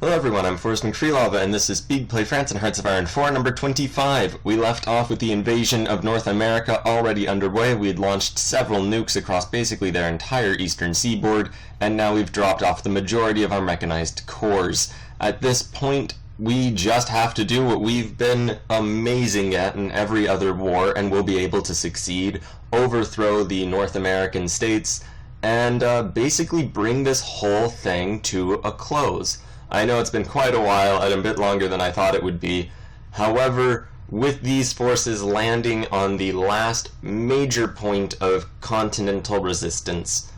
Hello everyone, I'm Forrest McFreelava, and this is Speedplay France and Hearts of Iron 4, number 25. We left off with the invasion of North America already underway. We had launched several nukes across basically their entire eastern seaboard, and now we've dropped off the majority of our mechanized corps. At this point, we just have to do what we've been amazing at in every other war, and we'll be able to succeed, overthrow the North American states, and basically bring this whole thing to a close. I know it's been quite a while and a bit longer than I thought it would be. However, with these forces landing on the last major point of continental resistance,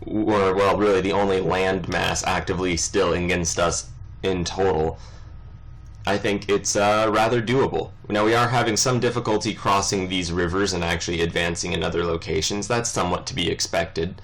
or, well, really the only landmass actively still against us in total, I think it's rather doable. Now, we are having some difficulty crossing these rivers and actually advancing in other locations. That's somewhat to be expected.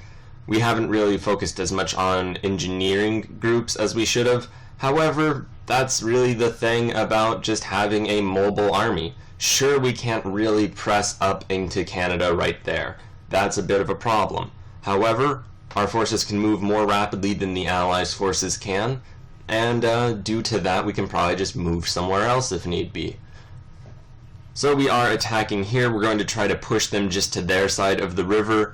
We haven't really focused as much on engineering groups as we should have. However, that's really the thing about just having a mobile army. Sure, we can't really press up into Canada right there. That's a bit of a problem. However, our forces can move more rapidly than the Allies' forces can, and due to that, we can probably just move somewhere else if need be. So we are attacking here. We're going to try to push them just to their side of the river,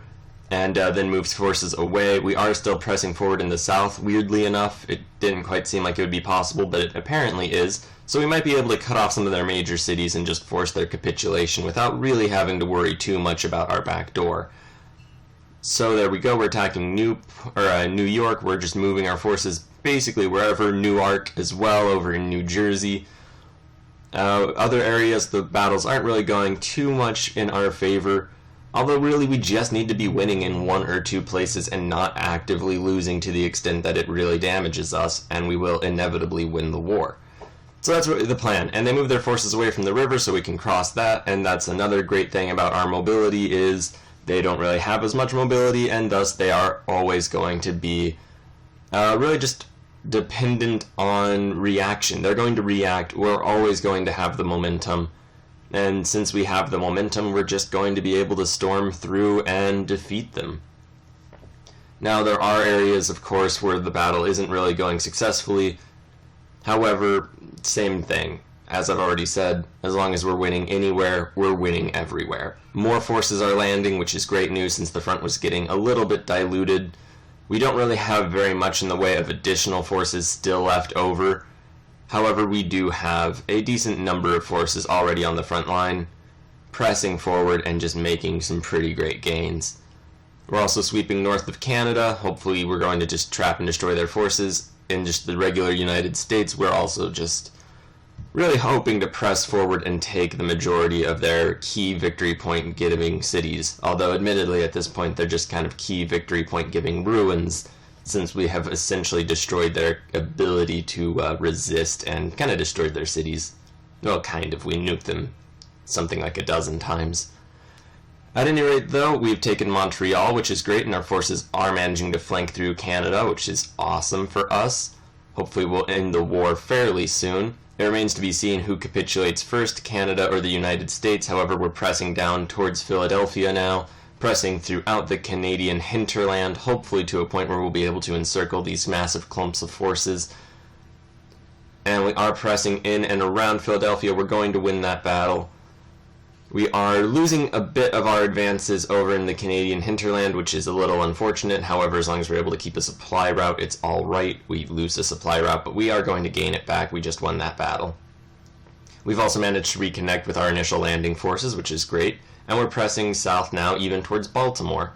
and then moves forces away. We are still pressing forward in the south. Weirdly enough, it didn't quite seem like it would be possible, but it apparently is. So we might be able to cut off some of their major cities and just force their capitulation without really having to worry too much about our back door. So there we go. We're attacking New York. We're just moving our forces basically wherever. Newark as well, over in New Jersey. Other areas, the battles aren't really going too much in our favor. Although really we just need to be winning in one or two places and not actively losing to the extent that it really damages us, and we will inevitably win the war. So that's really the plan. And they move their forces away from the river so we can cross that, and that's another great thing about our mobility is they don't really have as much mobility, and thus they are always going to be really just dependent on reaction. They're going to react. We're always going to have the momentum. And since we have the momentum, we're just going to be able to storm through and defeat them. Now, there are areas, of course, where the battle isn't really going successfully. However, same thing. As I've already said, as long as we're winning anywhere, we're winning everywhere. More forces are landing, which is great news since the front was getting a little bit diluted. We don't really have very much in the way of additional forces still left over. However, we do have a decent number of forces already on the front line, pressing forward and just making some pretty great gains. We're also sweeping north of Canada. Hopefully we're going to just trap and destroy their forces. In just the regular United States, we're also just really hoping to press forward and take the majority of their key victory point giving cities. Although admittedly at this point they're just kind of key victory point giving ruins, since we have essentially destroyed their ability to resist and kind of destroyed their cities. Well, kind of. We nuked them something like a dozen times. At any rate, though, we've taken Montreal, which is great, and our forces are managing to flank through Canada, which is awesome for us. Hopefully we'll end the war fairly soon. It remains to be seen who capitulates first, Canada or the United States. However, we're pressing down towards Philadelphia now, pressing throughout the Canadian hinterland, hopefully to a point where we'll be able to encircle these massive clumps of forces. And we are pressing in and around Philadelphia. We're going to win that battle. We are losing a bit of our advances over in the Canadian hinterland, which is a little unfortunate. However, as long as we're able to keep a supply route, it's all right. We lose the supply route, but we are going to gain it back. We just won that battle. We've also managed to reconnect with our initial landing forces, which is great. And we're pressing south now, even towards Baltimore.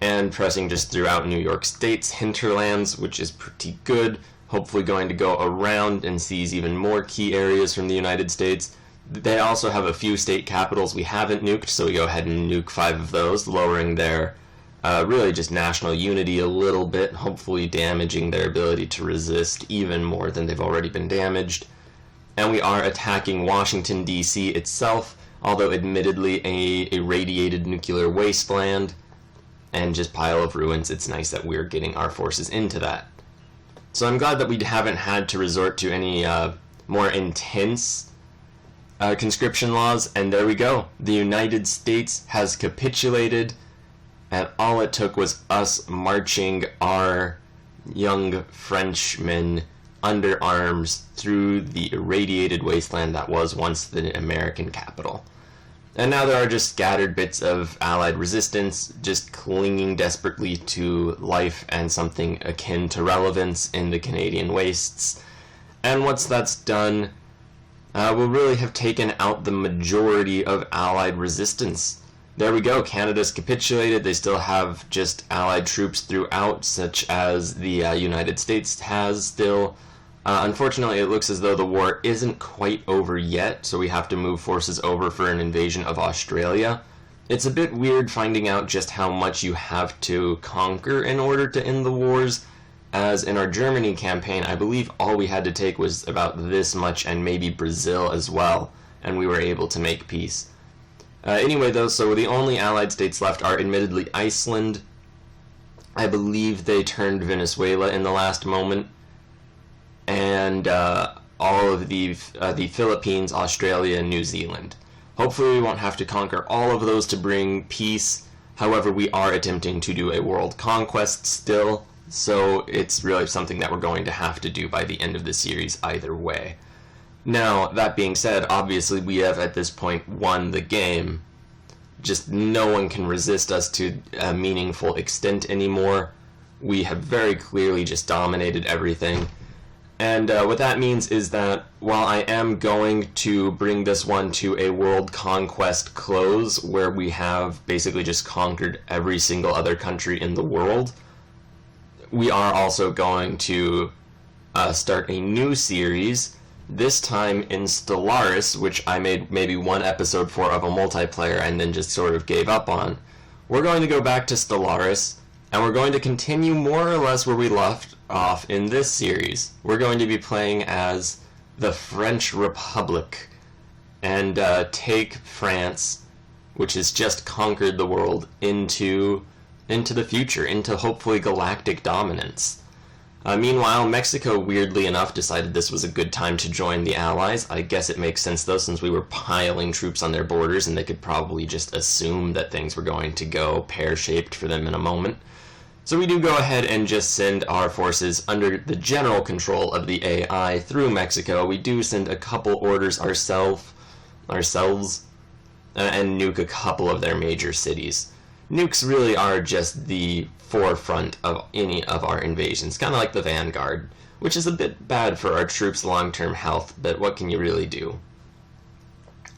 And pressing just throughout New York State's hinterlands, which is pretty good. Hopefully going to go around and seize even more key areas from the United States. They also have a few state capitals we haven't nuked, so we go ahead and nuke 5 of those, lowering their really just national unity a little bit, hopefully damaging their ability to resist even more than they've already been damaged. And we are attacking Washington, D.C. itself, although admittedly a irradiated nuclear wasteland and just pile of ruins. It's nice that we're getting our forces into that. So I'm glad that we haven't had to resort to any more intense conscription laws, and there we go. The United States has capitulated, and all it took was us marching our young Frenchmen under arms through the irradiated wasteland that was once the American capital. And now there are just scattered bits of Allied resistance, just clinging desperately to life and something akin to relevance in the Canadian wastes. And once that's done, we'll really have taken out the majority of Allied resistance. There we go, Canada's capitulated. They still have just Allied troops throughout, such as the United States has still. Unfortunately, it looks as though the war isn't quite over yet, so we have to move forces over for an invasion of Australia. It's a bit weird finding out just how much you have to conquer in order to end the wars, as in our Germany campaign, I believe all we had to take was about this much, and maybe Brazil as well, and we were able to make peace. Anyway, though, so the only Allied states left are admittedly Iceland. I believe they turned Venezuela in the last moment, and all of the Philippines, Australia, and New Zealand. Hopefully we won't have to conquer all of those to bring peace. However, we are attempting to do a world conquest still, so it's really something that we're going to have to do by the end of the series either way. Now, that being said, obviously we have at this point won the game. Just no one can resist us to a meaningful extent anymore. We have very clearly just dominated everything. And what that means is that while I am going to bring this one to a world conquest close, where we have basically just conquered every single other country in the world, we are also going to start a new series, this time in Stellaris, which I made maybe one episode for of a multiplayer and then just sort of gave up on. We're going to go back to Stellaris, and we're going to continue more or less where we left off in this series. We're going to be playing as the French Republic and take France, which has just conquered the world, into the future, into hopefully galactic dominance. Meanwhile, Mexico, weirdly enough, decided this was a good time to join the Allies. I guess it makes sense, though, since we were piling troops on their borders, and they could probably just assume that things were going to go pear-shaped for them in a moment. So we do go ahead and just send our forces under the general control of the AI through Mexico. We do send a couple orders ourselves, and nuke a couple of their major cities. Nukes really are just the forefront of any of our invasions, kind of like the Vanguard, which is a bit bad for our troops' long-term health, but what can you really do?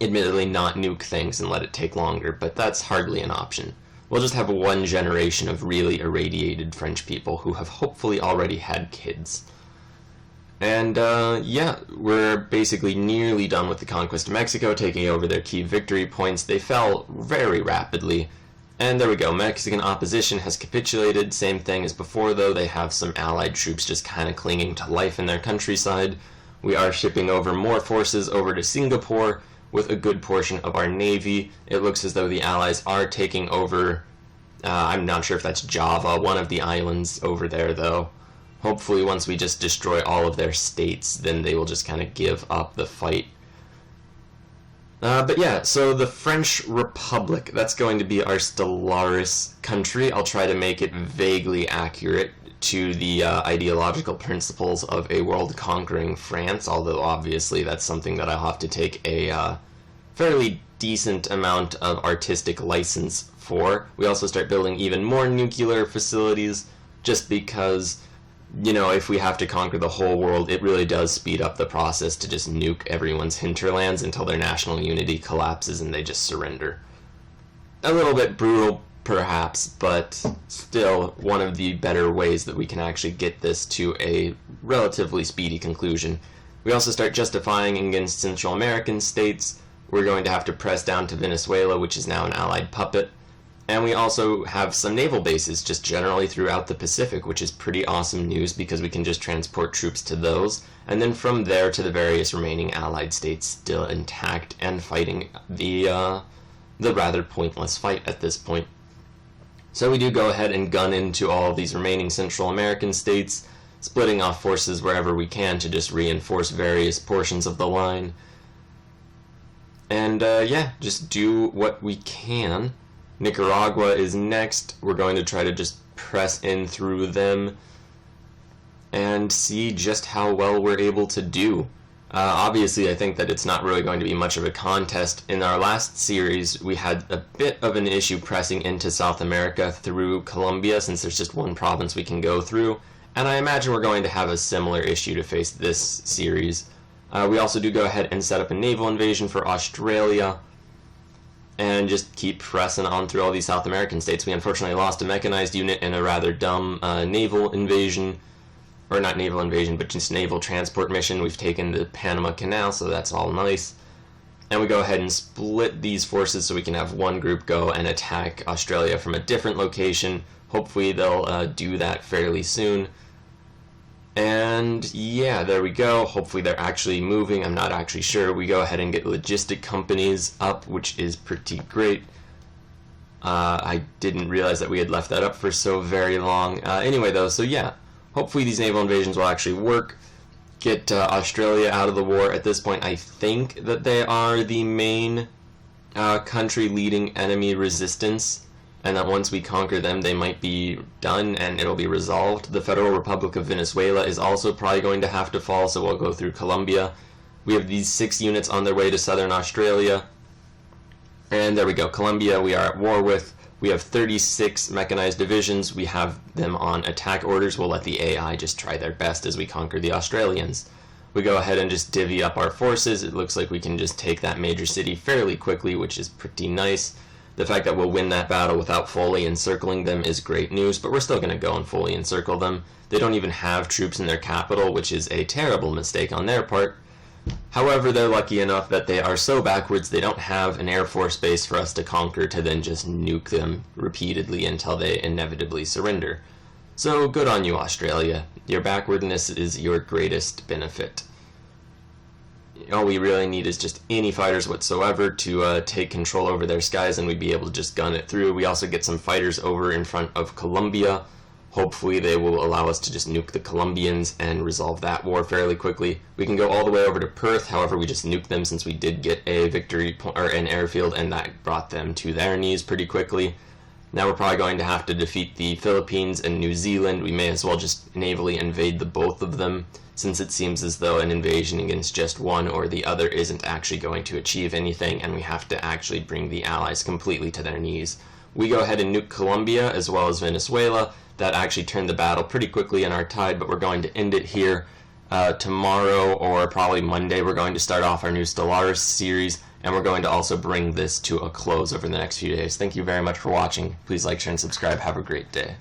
Admittedly, not nuke things and let it take longer, but that's hardly an option. We'll just have one generation of really irradiated French people who have hopefully already had kids. And, yeah, we're basically nearly done with the conquest of Mexico, taking over their key victory points. They fell very rapidly. And there we go, Mexican opposition has capitulated. Same thing as before, though. They have some Allied troops just kind of clinging to life in their countryside. We are shipping over more forces over to Singapore with a good portion of our navy. It looks as though the Allies are taking over, I'm not sure if that's Java, one of the islands over there, though. Hopefully once we just destroy all of their states, then they will just kind of give up the fight. But yeah, so the French Republic, that's going to be our Stellaris country. I'll try to make it vaguely accurate to the ideological principles of a world-conquering France, although obviously that's something that I'll have to take a fairly decent amount of artistic license for. We also start building even more nuclear facilities, just because, you know, if we have to conquer the whole world, it really does speed up the process to just nuke everyone's hinterlands until their national unity collapses and they just surrender. A little bit brutal, perhaps, but still one of the better ways that we can actually get this to a relatively speedy conclusion. We also start justifying against Central American states. We're going to have to press down to Venezuela, which is now an Allied puppet. And we also have some naval bases just generally throughout the Pacific, which is pretty awesome news because we can just transport troops to those, and then from there to the various remaining Allied states still intact and fighting the rather pointless fight at this point. So we do go ahead and gun into all of these remaining Central American states, splitting off forces wherever we can to just reinforce various portions of the line. And yeah, just do what we can. Nicaragua is next. We're going to try to just press in through them. and see just how well we're able to do. Obviously, I think that it's not really going to be much of a contest. In our last series, we had a bit of an issue pressing into South America through Colombia, since there's just one province we can go through, and I imagine we're going to have a similar issue to face this series. We also do go ahead and set up a naval invasion for Australia, and just keep pressing on through all these South American states. We unfortunately lost a mechanized unit in a rather dumb naval invasion, or not naval invasion, but just naval transport mission. We've taken the Panama Canal, so that's all nice. And we go ahead and split these forces so we can have one group go and attack Australia from a different location. Hopefully they'll do that fairly soon. And yeah, there we go. Hopefully they're actually moving. I'm not actually sure. We go ahead and get logistic companies up, which is pretty great. I didn't realize that we had left that up for so very long. Anyway though, so yeah. Hopefully these naval invasions will actually work, get Australia out of the war. At this point, I think that they are the main country leading enemy resistance, and that once we conquer them, they might be done and it'll be resolved. The Federal Republic of Venezuela is also probably going to have to fall, so we'll go through Colombia. We have these 6 units on their way to southern Australia. And there we go, Colombia we are at war with. We have 36 mechanized divisions. We have them on attack orders. We'll let the AI just try their best as we conquer the Australians. We go ahead and just divvy up our forces. It looks like we can just take that major city fairly quickly, which is pretty nice. The fact that we'll win that battle without fully encircling them is great news, but we're still going to go and fully encircle them. They don't even have troops in their capital, which is a terrible mistake on their part. However, they're lucky enough that they are so backwards they don't have an air force base for us to conquer to then just nuke them repeatedly until they inevitably surrender. So good on you, Australia. Your backwardness is your greatest benefit. All we really need is just any fighters whatsoever to take control over their skies, and we'd be able to just gun it through. We also get some fighters over in front of Colombia. Hopefully they will allow us to just nuke the Colombians and resolve that war fairly quickly. We can go all the way over to Perth, however we just nuked them since we did get a victory or an airfield, and that brought them to their knees pretty quickly. Now we're probably going to have to defeat the Philippines and New Zealand. We may as well just navally invade the both of them, since it seems as though an invasion against just one or the other isn't actually going to achieve anything, and we have to actually bring the allies completely to their knees. We go ahead and nuke Colombia as well as Venezuela. That actually turned the battle pretty quickly in our tide, but we're going to end it here. Tomorrow or probably Monday we're going to start off our new Stellaris series, and we're going to also bring this to a close over the next few days. Thank you very much for watching. Please like, share, and subscribe. Have a great day.